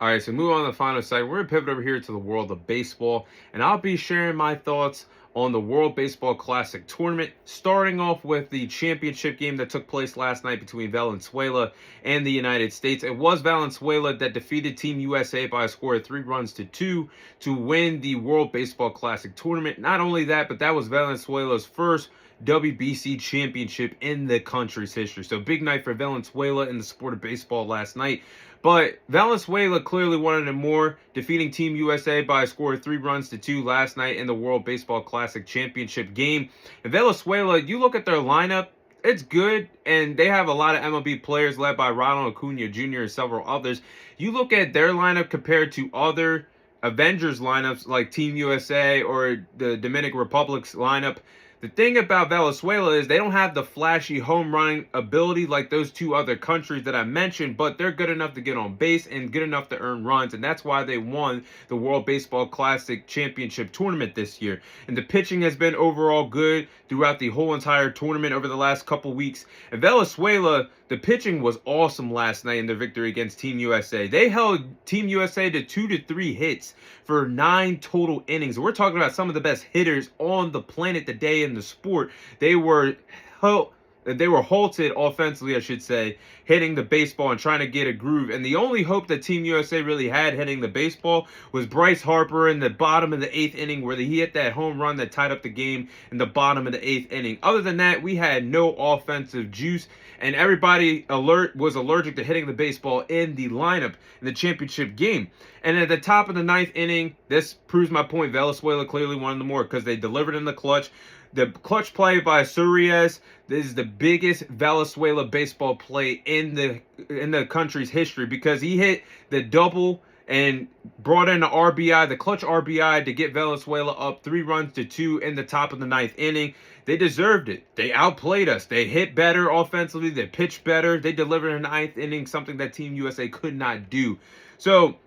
All right, so move on to the final segment. We're going to pivot over here to the world of baseball, and I'll be sharing my thoughts on the World Baseball Classic tournament, starting off with the championship game that took place last night between Valenzuela and the United States. It was Valenzuela that defeated Team USA by a score of 3-2 to win the World Baseball Classic tournament. Not only that, but that was Valenzuela's first WBC championship in the country's history. So big night for Valenzuela in the sport of baseball last night. But Valenzuela clearly wanted it more, defeating Team USA by a score of 3-2 last night in the World Baseball Classic Championship game. And Venezuela, you look at their lineup, it's good, and they have a lot of MLB players led by Ronald Acuna Jr. and several others. You look at their lineup compared to other Avengers lineups like Team USA or the Dominican Republic's lineup. The thing about Venezuela is they don't have the flashy home running ability like those two other countries that I mentioned, but they're good enough to get on base and good enough to earn runs, and that's why they won the World Baseball Classic Championship tournament this year. And the pitching has been overall good throughout the whole entire tournament over the last couple weeks. And Venezuela, the pitching was awesome last night in their victory against Team USA. They held Team USA to 2 to 3 hits for 9 total innings. We're talking about some of the best hitters on the planet today in the sport. They were halted offensively, I should say, hitting the baseball and trying to get a groove. And the only hope that Team USA really had hitting the baseball was Bryce Harper in the bottom of the 8th inning, where he hit that home run that tied up the game in the bottom of the 8th inning. Other than that, we had no offensive juice, and everybody was allergic to hitting the baseball in the lineup in the championship game. And at the top of the 9th inning, this proves my point. Venezuela clearly wanted the more because they delivered in the clutch. The clutch play by Suarez, this is the biggest Venezuela baseball play in the country's history, because he hit the double and brought in the RBI, the clutch RBI, to get Venezuela up 3-2 in the top of the 9th inning. They deserved it. They outplayed us. They hit better offensively. They pitched better. They delivered in the 9th inning, something that Team USA could not do. So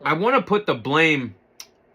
I want to put the blame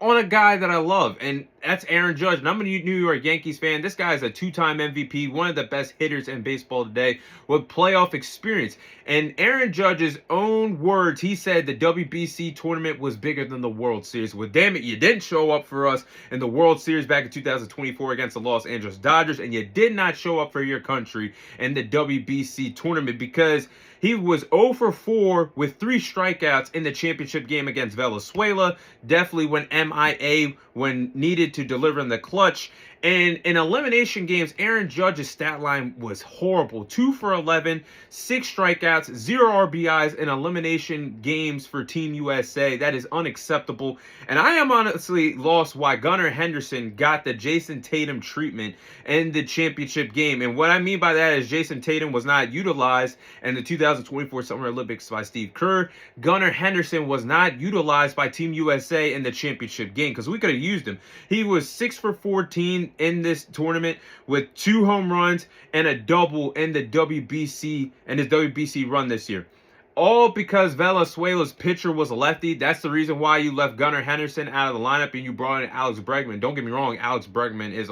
on a guy that I love, and that's Aaron Judge. And I'm a New York Yankees fan. This guy is a 2-time MVP, one of the best hitters in baseball today with playoff experience. And Aaron Judge's own words, he said the WBC tournament was bigger than the World Series. Well, damn it, you didn't show up for us in the World Series back in 2024 against the Los Angeles Dodgers, and you did not show up for your country in the WBC tournament, because he was 0 for 4 with 3 strikeouts in the championship game against Venezuela. Definitely went MIA when needed to deliver in the clutch. And in elimination games, Aaron Judge's stat line was horrible. 2 for 11, 6 strikeouts, 0 RBIs in elimination games for Team USA. That is unacceptable. And I am honestly lost why Gunnar Henderson got the Jason Tatum treatment in the championship game. And what I mean by that is Jason Tatum was not utilized in the 2024 Summer Olympics by Steve Kerr. Gunnar Henderson was not utilized by Team USA in the championship game, because we could have used him. He was 6 for 14 in this tournament with 2 home runs and a double in the WBC and his WBC run this year. All because Venezuela's pitcher was a lefty. That's the reason why you left Gunnar Henderson out of the lineup and you brought in Alex Bregman. Don't get me wrong, Alex Bregman is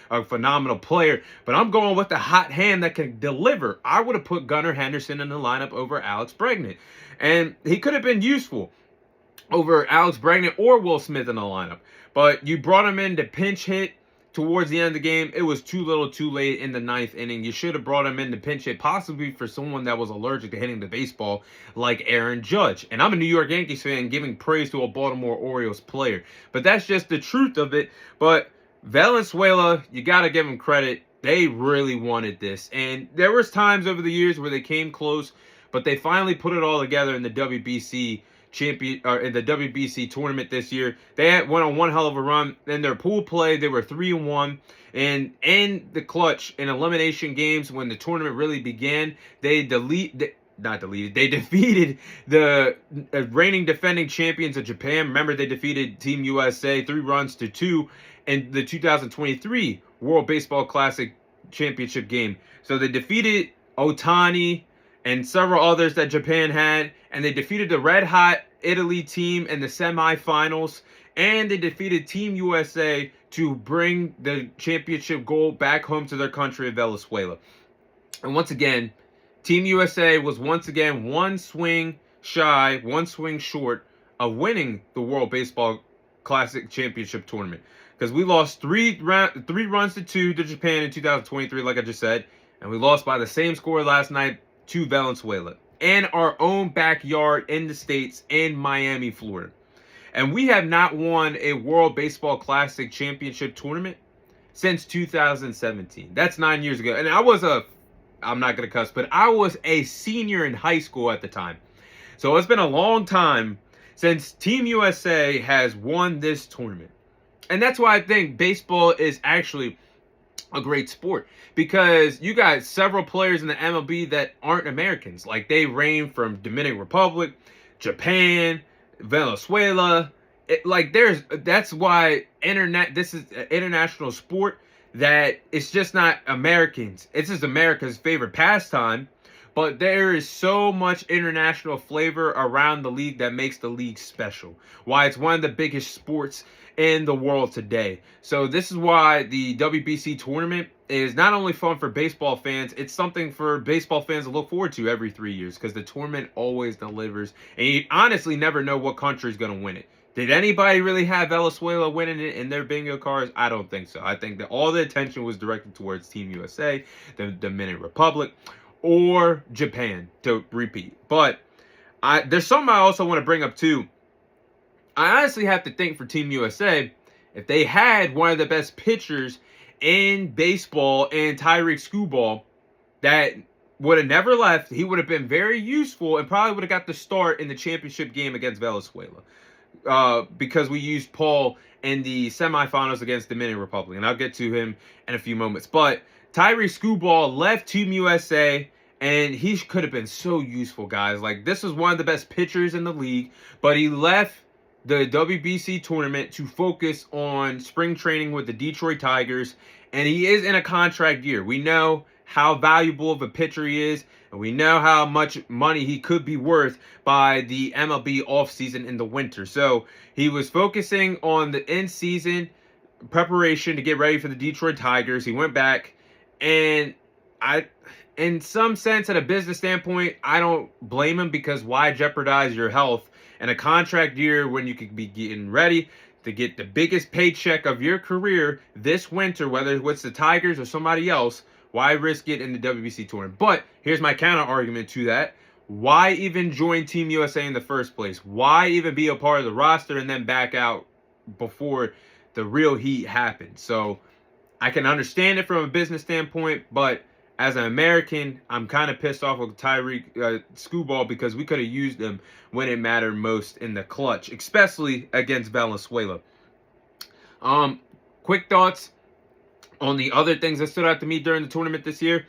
a phenomenal player, but I'm going with the hot hand that can deliver. I would have put Gunnar Henderson in the lineup over Alex Bregman, and he could have been useful over Alex Bregman or Will Smith in the lineup. But you brought him in to pinch hit towards the end of the game. It was too little too late in the 9th inning. You should have brought him in to pinch hit, possibly for someone that was allergic to hitting the baseball like Aaron Judge. And I'm a New York Yankees fan giving praise to a Baltimore Orioles player, but that's just the truth of it. But Venezuela, you got to give them credit. They really wanted this. And there was times over the years where they came close, but they finally put it all together in the WBC in the WBC tournament this year. They went on one hell of a run. In their pool play, they were 3-1. And in the clutch, in elimination games, when the tournament really began, they defeated the reigning defending champions of Japan. Remember, they defeated Team USA 3-2 in the 2023 World Baseball Classic Championship game. So they defeated Otani and several others that Japan had, and they defeated the red-hot Italy team in the semifinals, and they defeated Team USA to bring the championship gold back home to their country of Venezuela. And once again, Team USA was once again one swing short of winning the World Baseball Classic Championship Tournament. Because we lost three runs to 2 to Japan in 2023, like I just said, and we lost by the same score last night to Venezuela. In our own backyard in the States, in Miami, Florida. And we have not won a World Baseball Classic Championship Tournament since 2017. That's 9 years ago. And I'm not going to cuss, but I was a senior in high school at the time. So it's been a long time since Team USA has won this tournament. And that's why I think baseball is actually a great sport, because you got several players in the MLB that aren't Americans. Like, they range from Dominican Republic, Japan, Venezuela. That's why this is an international sport that it's just not Americans. It's just America's favorite pastime. But there is so much international flavor around the league that makes the league special. Why it's one of the biggest sports in the world today. So this is why the WBC tournament is not only fun for baseball fans, it's something for baseball fans to look forward to every 3 years, because the tournament always delivers. And you honestly never know what country is going to win it. Did anybody really have Venezuela winning it in their bingo cards? I don't think so. I think that all the attention was directed towards Team USA, the Dominican Republic, or Japan, to repeat. But there's something I also want to bring up too. I honestly have to think for Team USA, if they had one of the best pitchers in baseball and Tarik Skubal, that would have never left. He would have been very useful and probably would have got the start in the championship game against Venezuela. Because we used Paul in the semifinals against Dominican Republic. And I'll get to him in a few moments. But Tarik Skubal left Team USA, and he could have been so useful, guys. Like, this was one of the best pitchers in the league, but he left the WBC tournament to focus on spring training with the Detroit Tigers, and he is in a contract year. We know how valuable of a pitcher he is, and we know how much money he could be worth by the MLB offseason in the winter. So he was focusing on the in-season preparation to get ready for the Detroit Tigers. He went back, and in some sense, at a business standpoint, I don't blame him, because why jeopardize your health in a contract year when you could be getting ready to get the biggest paycheck of your career this winter, whether it's the Tigers or somebody else? Why risk it in the WBC tournament? But here's my counter argument to that. Why even join Team USA in the first place? Why even be a part of the roster and then back out before the real heat happened? So I can understand it from a business standpoint, but as an American, I'm kind of pissed off with Tarik Skubal, because we could have used him when it mattered most in the clutch, especially against Venezuela. Quick thoughts on the other things that stood out to me during the tournament this year.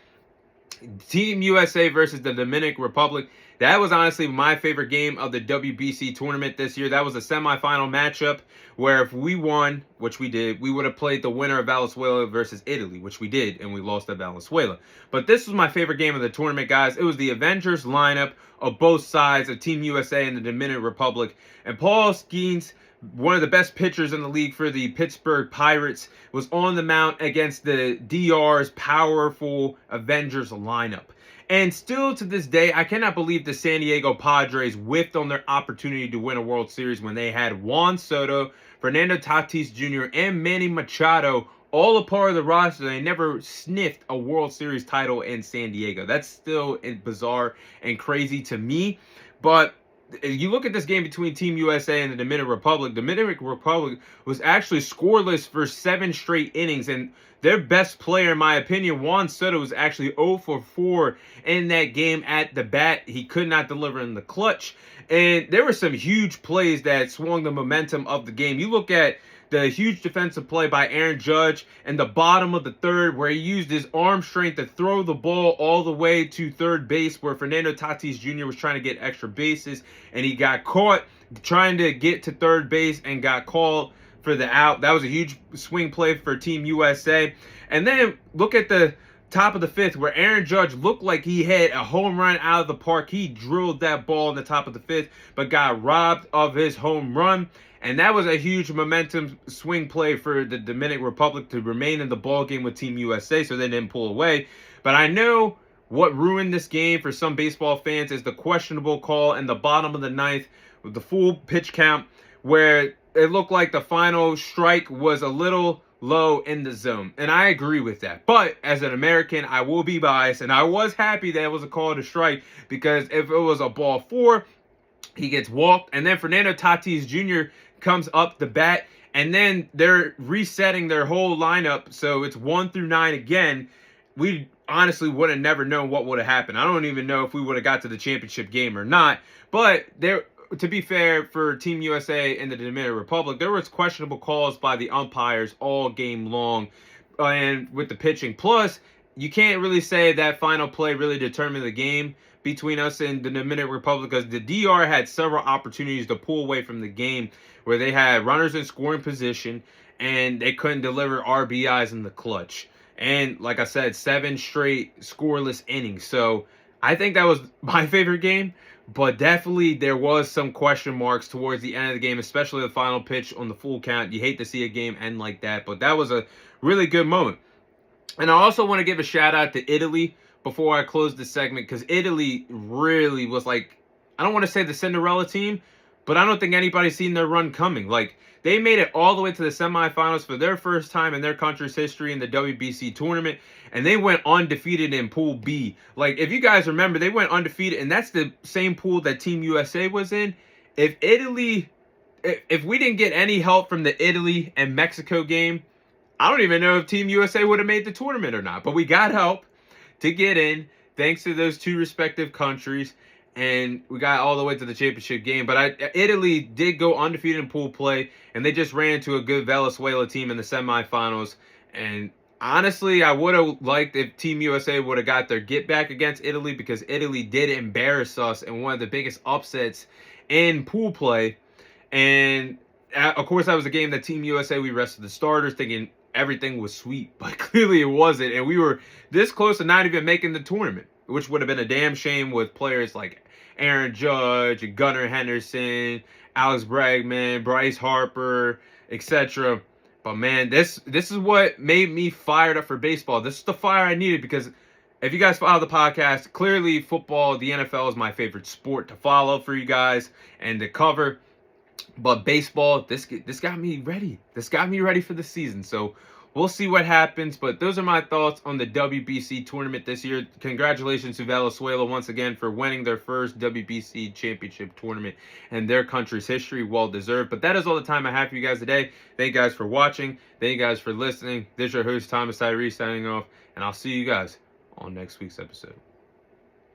Team USA versus the Dominican Republic. That was honestly my favorite game of the WBC tournament this year. That was a semifinal matchup where if we won, which we did, we would have played the winner of Venezuela versus Italy, which we did, and we lost to Venezuela. But this was my favorite game of the tournament, guys. It was the Avengers lineup of both sides of Team USA and the Dominican Republic. And Paul Skeens, one of the best pitchers in the league for the Pittsburgh Pirates, was on the mound against the DR's powerful Avengers lineup. And still to this day, I cannot believe the San Diego Padres whiffed on their opportunity to win a World Series when they had Juan Soto, Fernando Tatis Jr., and Manny Machado all a part of the roster. They never sniffed a World Series title in San Diego. That's still bizarre and crazy to me. But you look at this game between Team USA and the Dominican Republic. The Dominican Republic was actually scoreless for 7 straight innings, and their best player, in my opinion, Juan Soto, was actually 0 for 4 in that game at the bat. He could not deliver in the clutch, and there were some huge plays that swung the momentum of the game. You look at the huge defensive play by Aaron Judge in the bottom of the third, where he used his arm strength to throw the ball all the way to third base, where Fernando Tatis Jr. was trying to get extra bases, and he got caught trying to get to third base and got called for the out. That was a huge swing play for Team USA. And then look at the top of the 5th, where Aaron Judge looked like he hit a home run out of the park. He drilled that ball in the top of the 5th, but got robbed of his home run. And that was a huge momentum swing play for the Dominican Republic to remain in the ball game with Team USA, so they didn't pull away. But I know what ruined this game for some baseball fans is the questionable call in the bottom of the 9th with the full pitch count, where it looked like the final strike was a little low in the zone. And I agree with that. But as an American, I will be biased, and I was happy that it was a call to strike, because if it was a ball four, he gets walked, and then Fernando Tatis Jr. comes up the bat, and then they're resetting their whole lineup, so it's 1 through 9 again. We honestly would have never known what would have happened. I don't even know if we would have got to the championship game or not. But there, to be fair, for Team USA and the Dominican Republic, there was questionable calls by the umpires all game long, and with the pitching. Plus, you can't really say that final play really determined the game between us and the Dominican Republic, because the DR had several opportunities to pull away from the game where they had runners in scoring position and they couldn't deliver RBIs in the clutch. And like I said, 7 straight scoreless innings. So I think that was my favorite game, but definitely there was some question marks towards the end of the game, especially the final pitch on the full count. You hate to see a game end like that, but that was a really good moment. And I also want to give a shout out to Italy before I close this segment, because Italy really was like, I don't want to say the Cinderella team, but I don't think anybody's seen their run coming. Like, they made it all the way to the semifinals for their first time in their country's history in the WBC tournament, and they went undefeated in Pool B. Like, if you guys remember, they went undefeated, and that's the same pool that Team USA was in. If we didn't get any help from the Italy and Mexico game, I don't even know if Team USA would have made the tournament or not. But we got help to get in, thanks to those two respective countries, and we got all the way to the championship game. But Italy did go undefeated in pool play, and they just ran into a good Venezuela team in the semifinals. And honestly, I would have liked if Team USA would have got their get back against Italy, because Italy did embarrass us in one of the biggest upsets in pool play. And of course, that was a game that Team USA, we rested the starters thinking everything was sweet, but clearly it wasn't, and we were this close to not even making the tournament, which would have been a damn shame with players like Aaron Judge, Gunnar Henderson, Alex Bregman, Bryce Harper, etc. But man, this is what made me fired up for baseball. This is the fire I needed, because if you guys follow the podcast, clearly football, the NFL is my favorite sport to follow for you guys and to cover. But baseball, this got me ready. This got me ready for the season. So we'll see what happens. But those are my thoughts on the WBC tournament this year. Congratulations to Venezuela once again for winning their first WBC championship tournament in their country's history. Well deserved. But that is all the time I have for you guys today. Thank you guys for watching. Thank you guys for listening. This is your host, Thomas Tyree, signing off. And I'll see you guys on next week's episode.